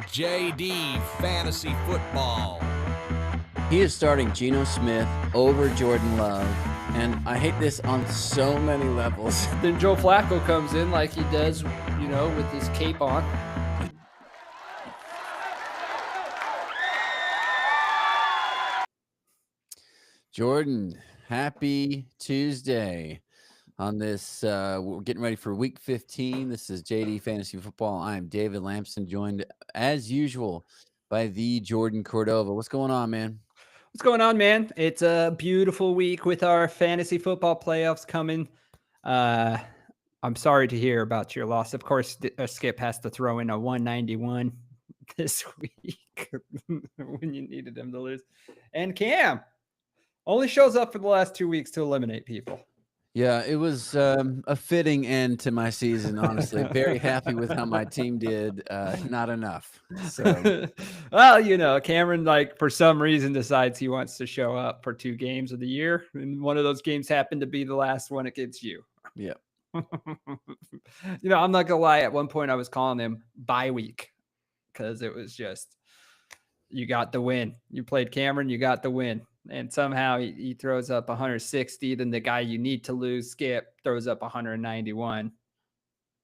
JD Fantasy Football. He is starting Geno Smith over Jordan Love, and I hate this on so many levels. Then Joe Flacco comes in like he does, with his cape on. Jordan, happy Tuesday on this. We're getting ready for week 15. This is JD Fantasy Football. I'm David Lampson, joined as usual by the Jordan Cordova. What's going on, man? What's going on, man? It's a beautiful week with our fantasy football playoffs coming. I'm sorry to hear about your loss. Of course, Skip has to throw in a 191 this week when you needed him to lose. And Cam only shows up for the last 2 weeks to eliminate people. Yeah, it was a fitting end to my season, honestly. Very happy with how my team did. Not enough. So, well, Cameron, for some reason, decides he wants to show up for 2 games of the year. And one of those games happened to be the last one against you. Yeah. I'm not going to lie. At one point, I was calling him bye week because it was just, you got the win. You played Cameron, you got the win. And somehow he throws up 160. Then the guy you need to lose, Skip, throws up 191.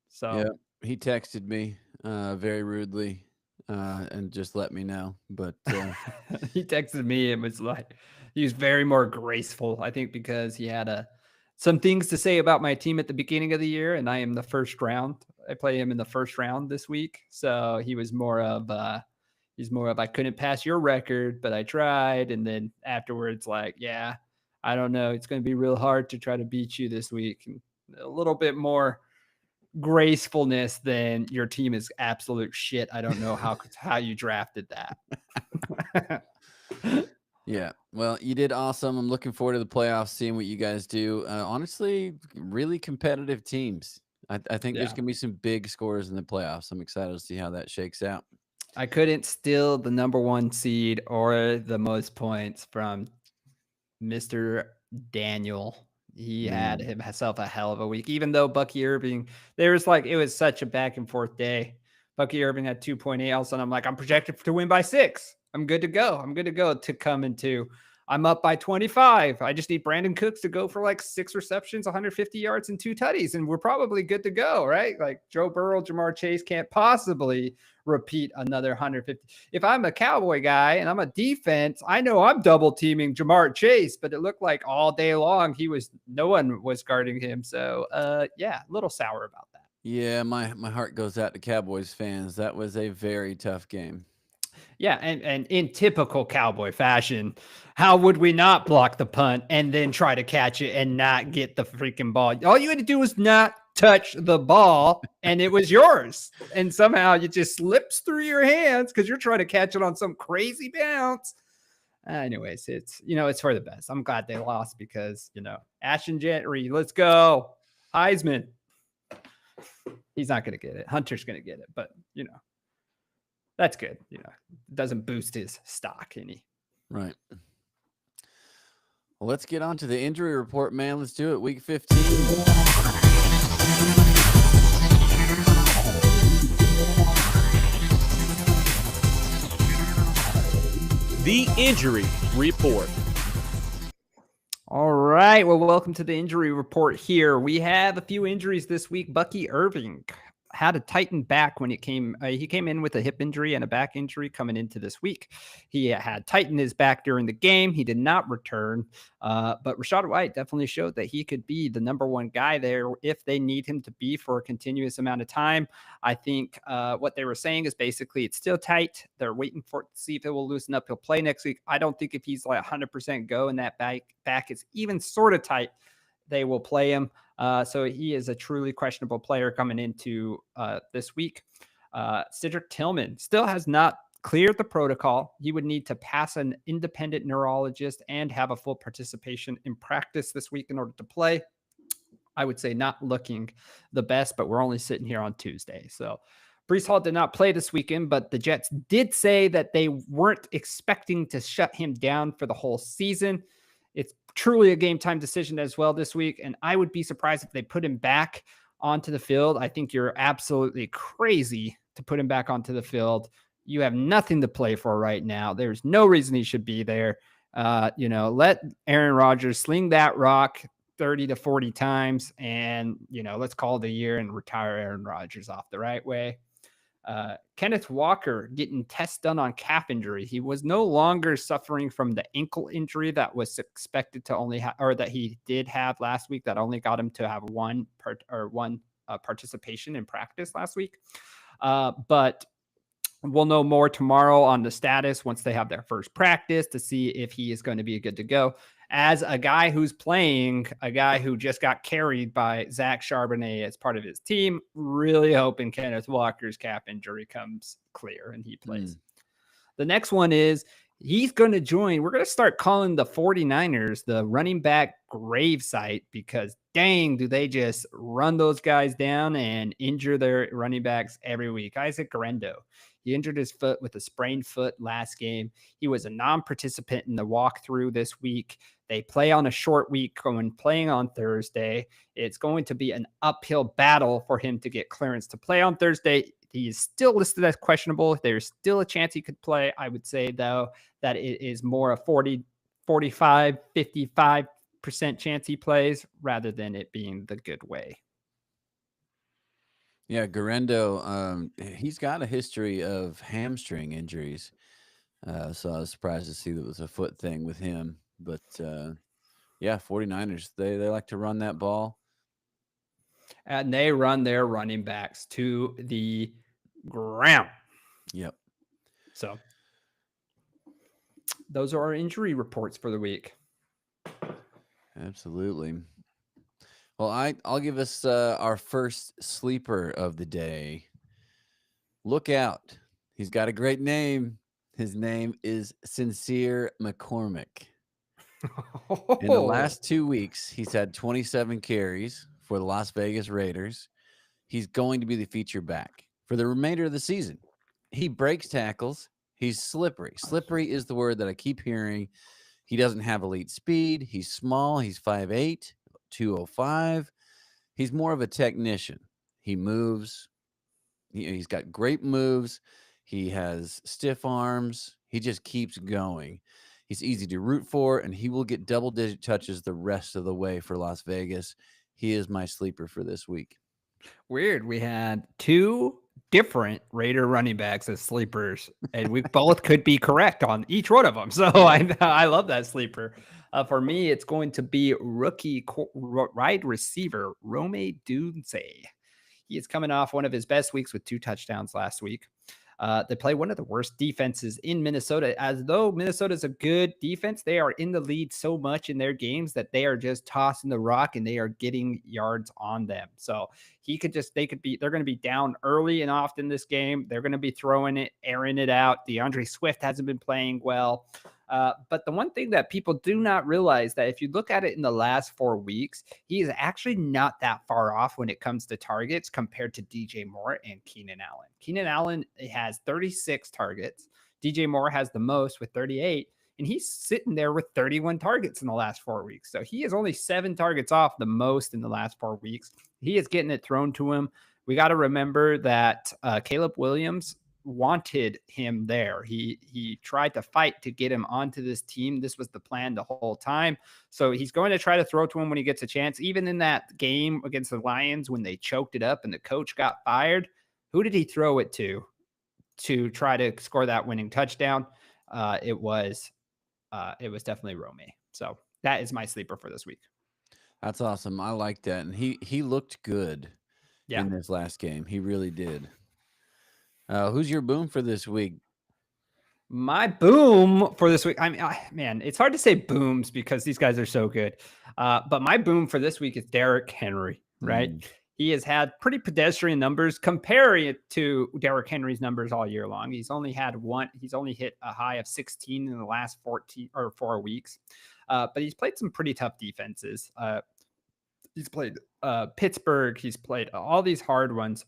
So yeah, he texted me very rudely and just let me know. But he texted me and was like, he was very more graceful, I think, because he had some things to say about my team at the beginning of the year, and I am the first round. I play him in the first round this week, so he was more of I couldn't pass your record, but I tried. And then afterwards, yeah, I don't know. It's going to be real hard to try to beat you this week. And a little bit more gracefulness than your team is absolute shit. I don't know how you drafted that. Yeah, well, you did awesome. I'm looking forward to the playoffs, seeing what you guys do. Honestly, really competitive teams. I think there's going to be some big scores in the playoffs. I'm excited to see how that shakes out. I couldn't steal the number 1 seed or the most points from Mr. Daniel. He had himself a hell of a week, even though Bucky Irving, it was such a back and forth day. Bucky Irving had 2.8. All of a sudden, I'm like, I'm projected to win by 6. I'm good to go to come into. I'm up by 25. I just need Brandon Cooks to go for 6 receptions, 150 yards, and 2 tutties, and we're probably good to go, right? Joe Burrow, Jamar Chase can't possibly repeat another 150. If I'm a Cowboy guy and I'm a defense, I know I'm double teaming Jamar Chase, but it looked like all day long no one was guarding him. So, yeah, a little sour about that. Yeah, my heart goes out to Cowboys fans. That was a very tough game. Yeah, and in typical Cowboy fashion, how would we not block the punt and then try to catch it and not get the freaking ball? All you had to do was not touch the ball, and it was yours. And somehow it just slips through your hands because you're trying to catch it on some crazy bounce. Anyways, it's for the best. I'm glad they lost because, Ashton Gentry, let's go. Heisman. He's not going to get it. Hunter's going to get it, but, that's good. It doesn't boost his stock any. Right. Well, let's get on to the injury report, man. Let's do it. Week 15. The injury report. All right. Well, welcome to the injury report here. We have a few injuries this week. Bucky Irving had a tightened back when he came in with a hip injury and a back injury coming into this week. He had tightened his back during the game. He did not return, but Rachaad White definitely showed that he could be the number 1 guy there if they need him to be for a continuous amount of time. I think what they were saying is basically it's still tight. They're waiting for it to see if it will loosen up. He'll play next week. I don't think if he's 100% go and that back is even sort of tight, they will play him. So he is a truly questionable player coming into this week. Cedric Tillman still has not cleared the protocol. He would need to pass an independent neurologist and have a full participation in practice this week in order to play. I would say not looking the best, but we're only sitting here on Tuesday. So Breece Hall did not play this weekend, but the Jets did say that they weren't expecting to shut him down for the whole season. It's truly a game time decision as well this week, and I would be surprised if they put him back onto the field. I think you're absolutely crazy to put him back onto the field. You have nothing to play for right now. There's no reason he should be there. Let Aaron Rodgers sling that rock 30 to 40 times and, let's call it a year and retire Aaron Rodgers off the right way. Kenneth Walker getting tests done on calf injury. He was no longer suffering from the ankle injury that was expected to only have, or that he did have last week, that only got him to have one participation in practice last week. But we'll know more tomorrow on the status once they have their first practice to see if he is going to be good to go. As a guy who's playing, a guy who just got carried by Zach Charbonnet as part of his team, really hoping Kenneth Walker's calf injury comes clear and he plays. The next one is he's going to join. We're going to start calling the 49ers the running back grave site because dang, do they just run those guys down and injure their running backs every week. Isaac Guerendo. He injured his foot with a sprained foot last game. He was a non-participant in the walkthrough this week. They play on a short week when playing on Thursday. It's going to be an uphill battle for him to get clearance to play on Thursday. He is still listed as questionable. There's still a chance he could play. I would say, though, that it is more a 40, 45, 55% chance he plays rather than it being the good way. Yeah, Guerendo, he's got a history of hamstring injuries. So I was surprised to see that it was a foot thing with him. But, 49ers, they like to run that ball. And they run their running backs to the ground. Yep. So those are our injury reports for the week. Absolutely. Well, I'll give us our first sleeper of the day. Look out. He's got a great name. His name is Sincere McCormick. In the last 2 weeks, he's had 27 carries for the Las Vegas Raiders. He's going to be the feature back for the remainder of the season. He breaks tackles. He's slippery. Slippery is the word that I keep hearing. He doesn't have elite speed. He's small. He's 5'8", 205. He's more of a technician. He moves. He's got great moves. He has stiff arms. He just keeps going. He's easy to root for, and he will get double-digit touches the rest of the way for Las Vegas. He is my sleeper for this week. Weird. We had two different Raider running backs as sleepers, and we both could be correct on each one of them. So I love that sleeper. For me, it's going to be rookie wide receiver Rome Odunze. He is coming off one of his best weeks with 2 touchdowns last week. They play one of the worst defenses in Minnesota. As though Minnesota's a good defense, they are in the lead so much in their games that they are just tossing the rock and they are getting yards on them. So they're going to be down early and often this game. They're going to be throwing it, airing it out. DeAndre Swift hasn't been playing well. But the one thing that people do not realize that if you look at it in the last 4 weeks, he is actually not that far off when it comes to targets compared to DJ Moore and Keenan Allen. Keenan Allen has 36 targets. DJ Moore has the most with 38, and he's sitting there with 31 targets in the last 4 weeks. So he is only 7 targets off the most in the last 4 weeks. He is getting it thrown to him. We got to remember that Caleb Williams wanted him there. He tried to fight to get him onto this team. This was the plan the whole time. So he's going to try to throw to him when he gets a chance. Even in that game against the Lions, when they choked it up and the coach got fired, who did he throw it to try to score that winning touchdown? It was definitely Rome. So that is my sleeper for this week. That's awesome. I like that. And he looked good in this last game. He really did. Who's your boom for this week? My boom for this week. I mean, man, it's hard to say booms because these guys are so good. But my boom for this week is Derrick Henry, right? He has had pretty pedestrian numbers. Comparing it to Derrick Henry's numbers all year long, he's only hit a high of 16 in the last 4 weeks. But he's played some pretty tough defenses. He's played Pittsburgh. He's played all these hard ones.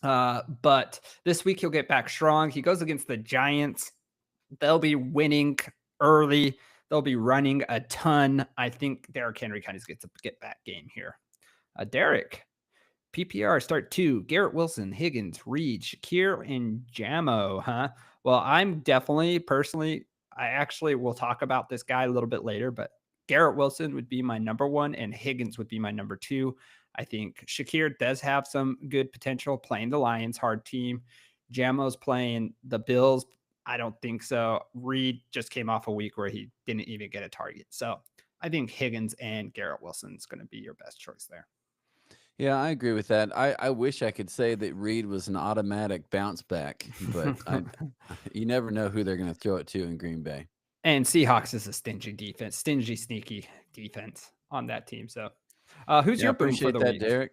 But this week he'll get back strong. He goes against the Giants. They'll be winning early. They'll be running a ton. I think Derrick Henry kind of gets a get back game here. Derrick, PPR start 2, Garrett Wilson, Higgins, Reed, Shakir, and Jamo, huh? Well, I'm definitely personally, I actually will talk about this guy a little bit later, but Garrett Wilson would be my number 1 and Higgins would be my number 2. I think Shakir does have some good potential playing the Lions, hard team. Jamo's playing the Bills. I don't think so. Reed just came off a week where he didn't even get a target. So I think Higgins and Garrett Wilson is going to be your best choice there. Yeah, I agree with that. I wish I could say that Reed was an automatic bounce back, but you never know who they're going to throw it to in Green Bay. And Seahawks is a stingy, sneaky defense on that team. So who's your boom for the week? Derek.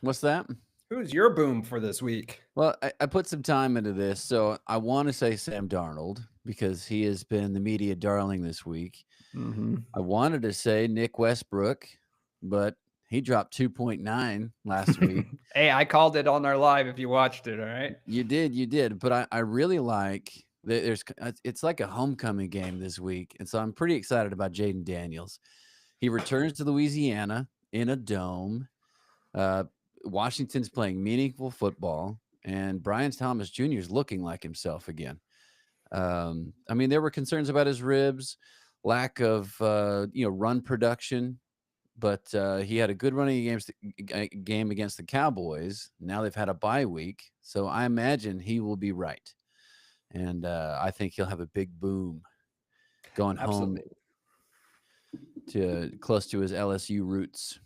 What's that? Who's your boom for this week? Well, I put some time into this, so I want to say Sam Darnold because he has been the media darling this week. Mm-hmm. I wanted to say Nick Westbrook, but he dropped 2.9 last week. Hey, I called it on our live if you watched it, all right? You did. But I really like that it's like a homecoming game this week. And so I'm pretty excited about Jaden Daniels. He returns to Louisiana in a dome. Washington's playing meaningful football, and Brian Thomas Jr. is looking like himself again. I mean, there were concerns about his ribs, lack of run production, but he had a good running game against the Cowboys. Now they've had a bye week, so I imagine he will be right, and I think he'll have a big boom going home to close to his LSU roots.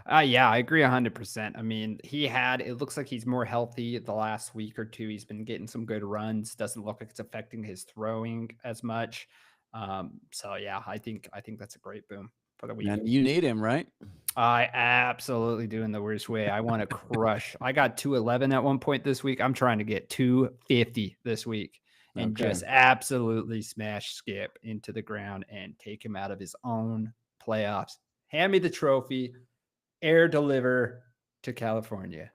Yeah, I agree 100%. I mean, it looks like he's more healthy the last week or two. He's been getting some good runs. Doesn't look like it's affecting his throwing as much. So yeah, I think that's a great boom for the week. And you need him, right? I absolutely do in the worst way. I want to crush. I got 211 at one point this week. I'm trying to get 250 this week and just absolutely smash Skip into the ground and take him out of his own playoffs. Hand me the trophy. Air deliver to California.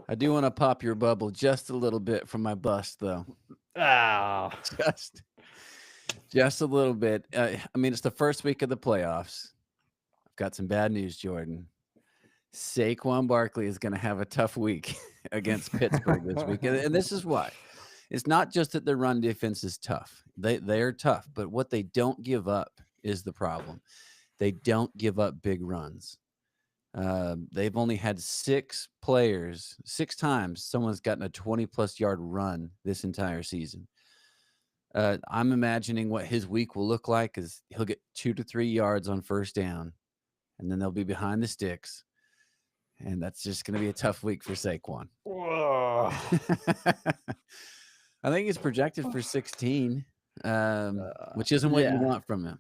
I do want to pop your bubble just a little bit from my bust, though. Oh, just a little bit. I mean, it's the first week of the playoffs. I've got some bad news, Jordan. Saquon Barkley is going to have a tough week against Pittsburgh this week, and this is why. It's not just that their run defense is tough. They are tough, but what they don't give up is the problem. They don't give up big runs. They've only had 6 times someone's gotten a 20+ yard run this entire season. I'm imagining what his week will look like is he'll get 2 to 3 yards on first down, and then they'll be behind the sticks, and that's just going to be a tough week for Saquon. I think he's projected for 16, which isn't what you want from him.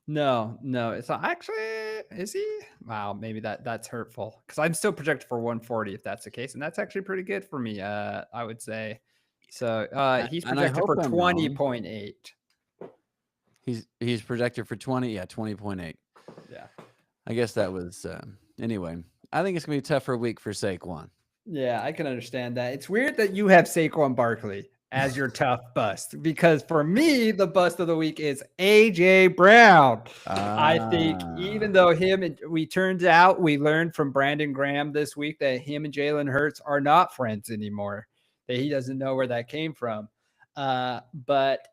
No. It's not actually, is he? Wow, maybe that's hurtful because I'm still projected for 140 if that's the case. And that's actually pretty good for me, I would say. So he's projected for 20.8. He's projected for 20.8. Yeah. I guess that was anyway. I think it's gonna be a tougher week for Saquon. Yeah, I can understand that. It's weird that you have Saquon Barkley as your tough bust because for me, the bust of the week is AJ Brown. I think even though we learned from Brandon Graham this week that him and Jalen Hurts are not friends anymore, that he doesn't know where that came from. But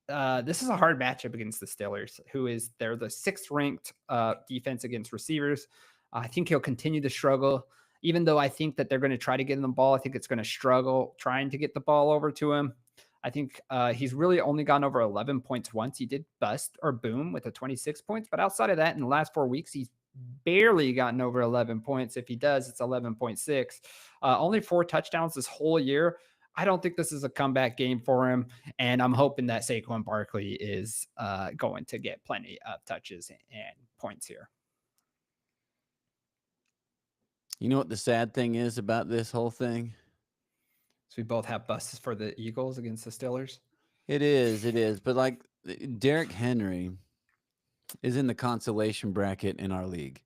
this is a hard matchup against the Steelers, they're the 6th ranked defense against receivers. I think he'll continue to struggle. Even though I think that they're going to try to get him the ball, I think it's going to struggle trying to get the ball over to him. I think he's really only gone over 11 points once. He did bust or boom with a 26 points, but outside of that, in the last 4 weeks, he's barely gotten over 11 points. If he does, it's 11.6. Only 4 touchdowns this whole year. I don't think this is a comeback game for him, and I'm hoping that Saquon Barkley is going to get plenty of touches and points here. You know what the sad thing is about this whole thing? So we both have busts for the Eagles against the Steelers. It is. But like Derrick Henry is in the consolation bracket in our league.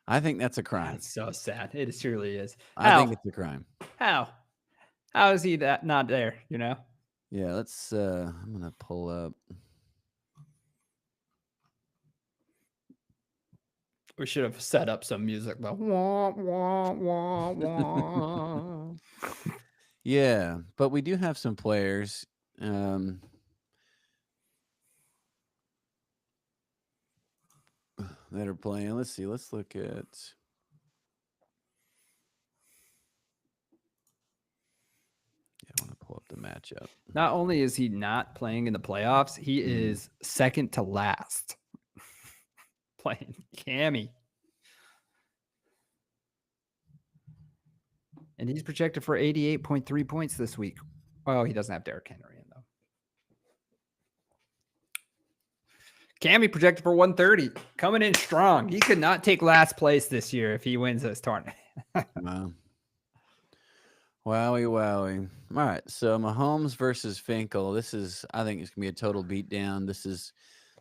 I think that's a crime. It's so sad. It truly is. I think it's a crime. How is he not there? You know? Yeah. Let's. I'm gonna pull up. We should have set up some music though. Wah, wah, wah, wah. Yeah, but we do have some players. That are playing. Let's see. Let's look at. Yeah, I want to pull up the matchup. Not only is he not playing in the playoffs, he is second to last playing Cammy. And he's projected for 88.3 points this week. Oh, he doesn't have Derrick Henry in though. Cammy projected for 130, coming in strong. He could not take last place this year if he wins this tournament. Wow. Wowie. All right, so Mahomes versus Finkel. This is, I think it's going to be a total beatdown. This is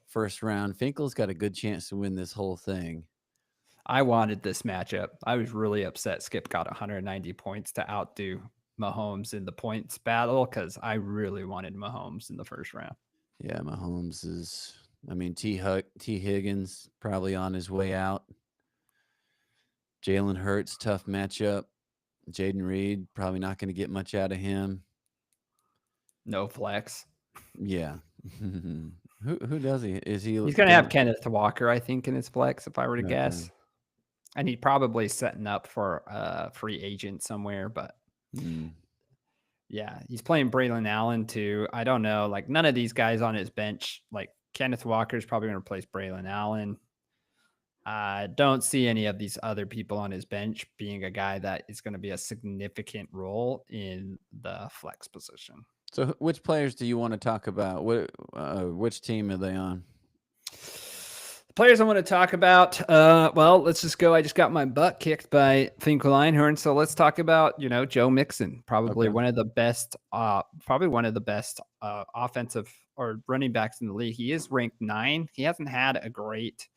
first round. Finkel's got a good chance to win this whole thing. I wanted this matchup. I was really upset Skip got 190 points to outdo Mahomes in the points battle because I really wanted Mahomes in the first round. Yeah, Mahomes is, I mean, T. Higgins probably on his way out. Jalen Hurts, tough matchup. Jaden Reed, probably not going to get much out of him. No flex. Yeah. Who does he? Is he? He's going to have Kenneth Walker, I think, in his flex, if I were to Okay. guess. And he's probably setting up for a free agent somewhere. But yeah, he's playing Braylon Allen too. I don't know. Like none of these guys on his bench, like Kenneth Walker is probably going to replace Braylon Allen. I don't see any of these other people on his bench being a guy that is going to be a significant role in the flex position. So which players do you want to talk about? Which team are they on? The players I want to talk about, well, let's just go. I just got my butt kicked by Finkel Einhorn. So let's talk about, Joe Mixon, probably one of the best offensive or running backs in the league. He is ranked 9. He hasn't had a great,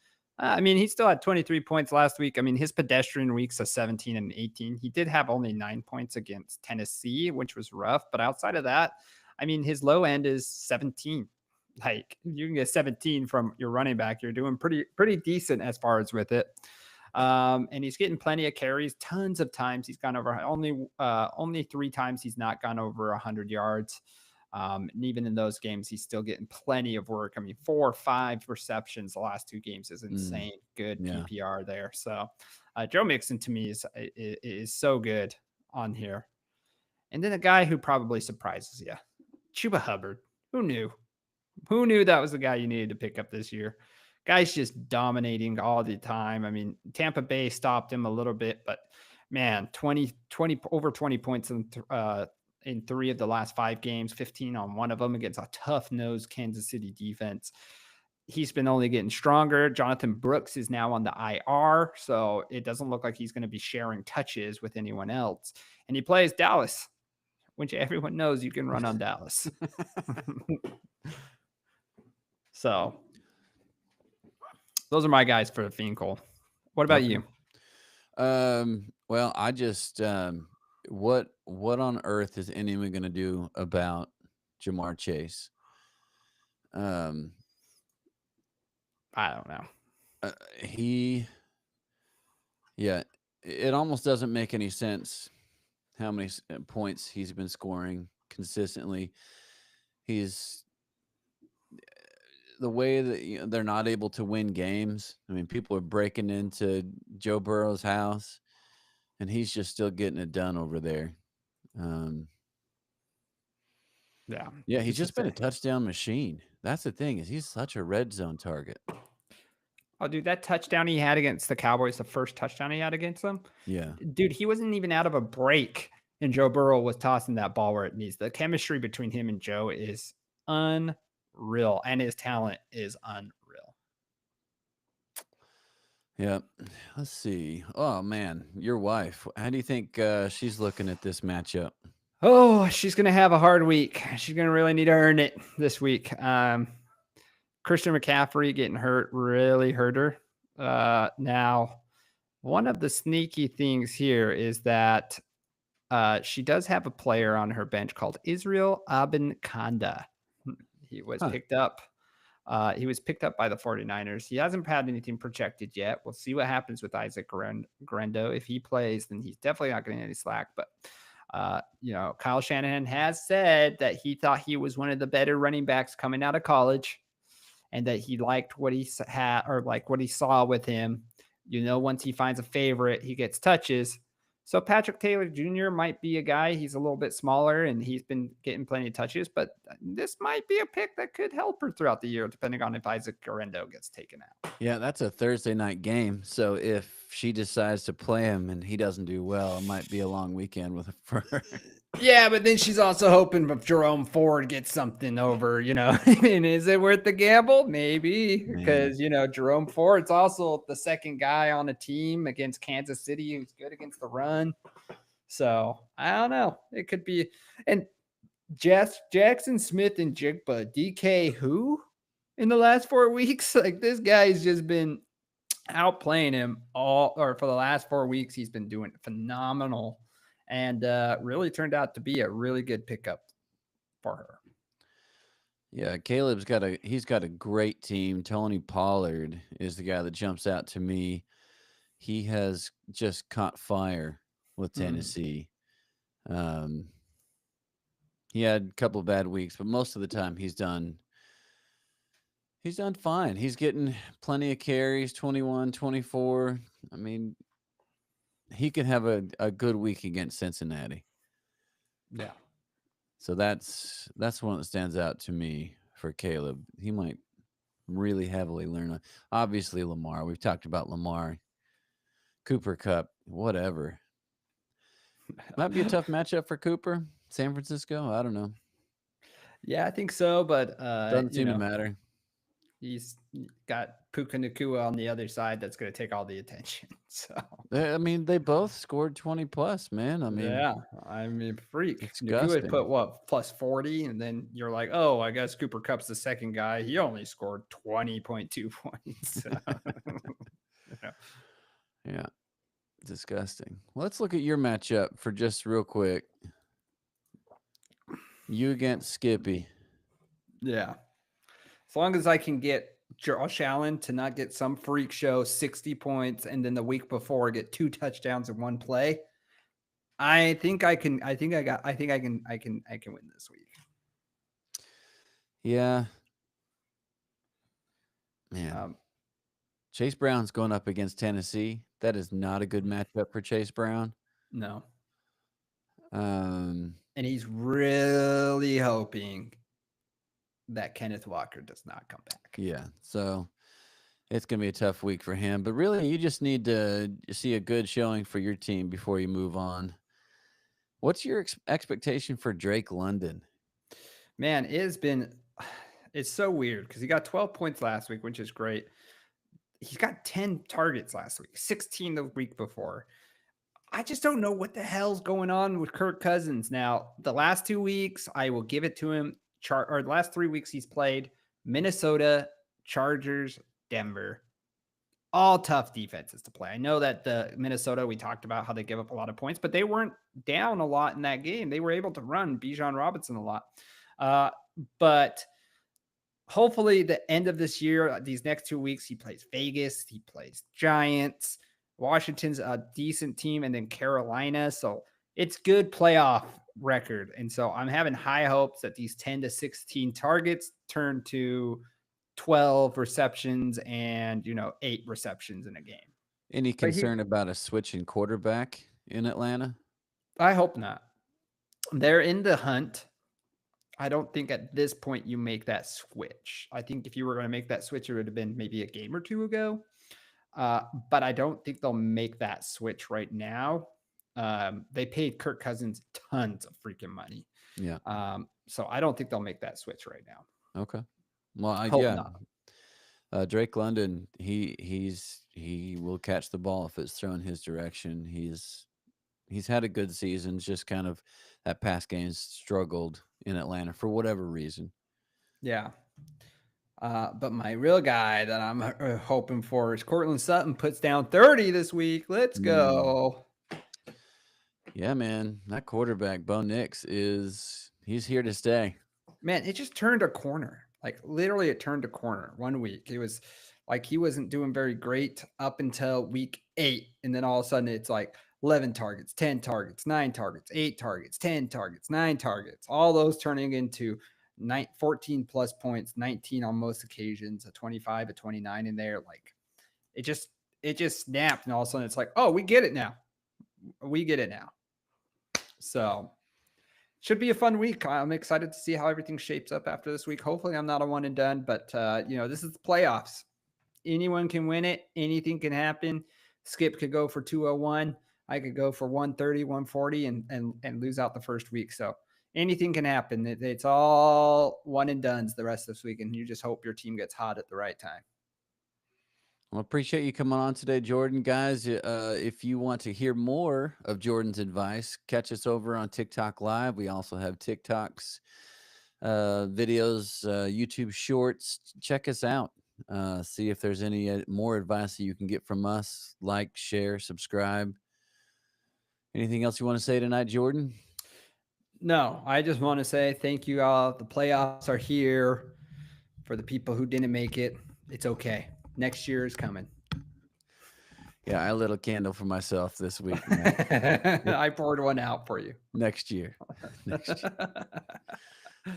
he still had 23 points last week. I mean, his pedestrian weeks are 17 and 18. He did have only 9 points against Tennessee, which was rough. But outside of that, I mean, his low end is 17. Like you can get 17 from your running back, you're doing pretty decent as far as with it. And he's getting plenty of carries, tons of times he's gone over only 3 times he's not gone over 100 yards. And even in those games, he's still getting plenty of work. I mean, 4 or 5 receptions the last 2 games is insane. Good PPR there. So Joe Mixon to me is so good on here. And then a guy who probably surprises you, Chuba Hubbard. Who knew? Who knew that was the guy you needed to pick up this year? Guy's just dominating all the time. I mean, Tampa Bay stopped him a little bit, but man, 20 over 20 points in 3 of the last 5 games, 15 on one of them against a tough-nosed Kansas City defense. He's been only getting stronger. Jonathan Brooks is now on the IR, so it doesn't look like he's going to be sharing touches with anyone else. And he plays Dallas, which everyone knows you can run on Dallas. So those are my guys for Finkel. What about you? Well, I just what on earth is anyone going to do about Jamar Chase? I don't know. It almost doesn't make any sense how many points he's been scoring consistently. He's the way that they're not able to win games. I mean, people are breaking into Joe Burrow's house, and he's just still getting it done over there. He's just been a touchdown machine. That's the thing, is he's such a red zone target. Oh, dude, that touchdown he had against the Cowboys, the first touchdown he had against them. Yeah. Dude, he wasn't even out of a break, and Joe Burrow was tossing that ball where it needs. The chemistry between him and Joe is unreal, and his talent is unreal. Yeah. Let's see. Oh, man, your wife. How do you think she's looking at this matchup? Oh, she's going to have a hard week. She's going to really need to earn it this week. Christian McCaffrey getting hurt really hurt her. Now, one of the sneaky things here is that she does have a player on her bench called Israel Abanikanda. He was picked up He was picked up by the 49ers. He hasn't had anything projected yet. We'll see what happens with Isaac Guerendo. If he plays, then he's definitely not getting any slack. But, Kyle Shanahan has said that he thought he was one of the better running backs coming out of college and that he liked what he had or like what he saw with him. Once he finds a favorite, he gets touches. So Patrick Taylor Jr. might be a guy. He's a little bit smaller and he's been getting plenty of touches, but this might be a pick that could help her throughout the year, depending on if Isaac Guerendo gets taken out. Yeah, that's a Thursday night game. So if she decides to play him and he doesn't do well, it might be a long weekend for her. Yeah, but then she's also hoping if Jerome Ford gets something over, and is it worth the gamble? Maybe, because, Jerome Ford's also the second guy on the team against Kansas City who's good against the run. So I don't know. It could be. And Jackson Smith and Jigba, DK who in the last 4 weeks? Like this guy's just been outplaying him for the last 4 weeks. He's been doing phenomenal. And really turned out to be a really good pickup for her. Yeah, Caleb's got a great team. Tony Pollard is the guy that jumps out to me. He has just caught fire with Tennessee. He had a couple of bad weeks, but most of the time he's done fine. He's getting plenty of carries, 21, 24. I mean, he could have a good week against Cincinnati. Yeah. So that's one that stands out to me for Caleb. He might really heavily learn. Obviously, Lamar. We've talked about Lamar. Cooper Kupp, whatever. Might be a tough matchup for Cooper. San Francisco, I don't know. Yeah, I think so, but doesn't seem to matter. He's got Puka Nacua on the other side that's going to take all the attention. So I mean, they both scored 20 plus, man. Freak. Disgusting. Nacua put what plus 40, and then you're like, oh, I guess Cooper Kupp's the second guy. He only scored 20.2 points. Yeah, disgusting. Well, let's look at your matchup for just real quick. You against Skippy. Yeah. As long as I can get Josh Allen to not get some freak show 60 points and then the week before get 2 touchdowns in one play, I think I can win this week. Yeah. Man. Chase Brown's going up against Tennessee. That is not a good matchup for Chase Brown. No. And he's really hoping that Kenneth Walker does not come back. Yeah. So it's going to be a tough week for him. But really, you just need to see a good showing for your team before you move on. What's your expectation for Drake London? Man, it's so weird because he got 12 points last week, which is great. He's got 10 targets last week, 16 the week before. I just don't know what the hell's going on with Kirk Cousins. Now, the last 2 weeks, I will give it to him. The last 3 weeks he's played Minnesota, Chargers, Denver. All tough defenses to play. I know that the Minnesota, we talked about how they give up a lot of points, but they weren't down a lot in that game. They were able to run Bijan Robinson a lot. But hopefully the end of this year, these next 2 weeks, he plays Vegas, he plays Giants, Washington's a decent team, and then Carolina. So it's good playoff record. And so I'm having high hopes that these 10 to 16 targets turn to 12 receptions and, 8 receptions in a game. Any concern about a switch in quarterback in Atlanta? I hope not. They're in the hunt. I don't think at this point you make that switch. I think if you were going to make that switch, it would have been maybe a game or two ago. But I don't think they'll make that switch right now. They paid Kirk Cousins tons of freaking money. Yeah. So I don't think they'll make that switch right now. Okay. Well, not. Drake London, he will catch the ball if it's thrown his direction. He's had a good season. Just kind of that pass game's struggled in Atlanta for whatever reason. Yeah. But my real guy that I'm hoping for is Cortland Sutton. Puts down 30 this week. Let's go. Yeah, man. That quarterback, Bo Nix, he's here to stay. Man, it just turned a corner. Like literally it turned a corner 1 week. It was like he wasn't doing very great up until week 8. And then all of a sudden it's like 11 targets, 10 targets, 9 targets, 8 targets, 10 targets, 9 targets, all those turning into 14 plus points, 19 on most occasions, a 25, a 29 in there. Like it just snapped. And all of a sudden it's like, oh, we get it now. We get it now. So should be a fun week. I'm excited to see how everything shapes up after this week. Hopefully I'm not a one and done, but this is the playoffs. Anyone can win it. Anything can happen. Skip could go for 201. I could go for 130, 140 and lose out the first week. So anything can happen. It's all one and dones the rest of this week. And you just hope your team gets hot at the right time. Well, appreciate you coming on today, Jordan. Guys, if you want to hear more of Jordan's advice, catch us over on TikTok Live. We also have TikToks, videos, YouTube Shorts. Check us out. See if there's any more advice that you can get from us. Like, share, subscribe. Anything else you want to say tonight, Jordan? No, I just want to say thank you all. The playoffs are here. For the people who didn't make it, it's okay. Next year is coming. Yeah, I lit a candle for myself this week. I poured one out for you. Next year. Next year.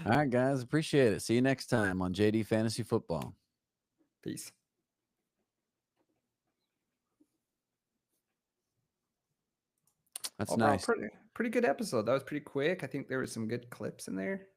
All right, guys. Appreciate it. See you next time on JD Fantasy Football. Peace. That's nice. Pretty good episode. That was pretty quick. I think there were some good clips in there.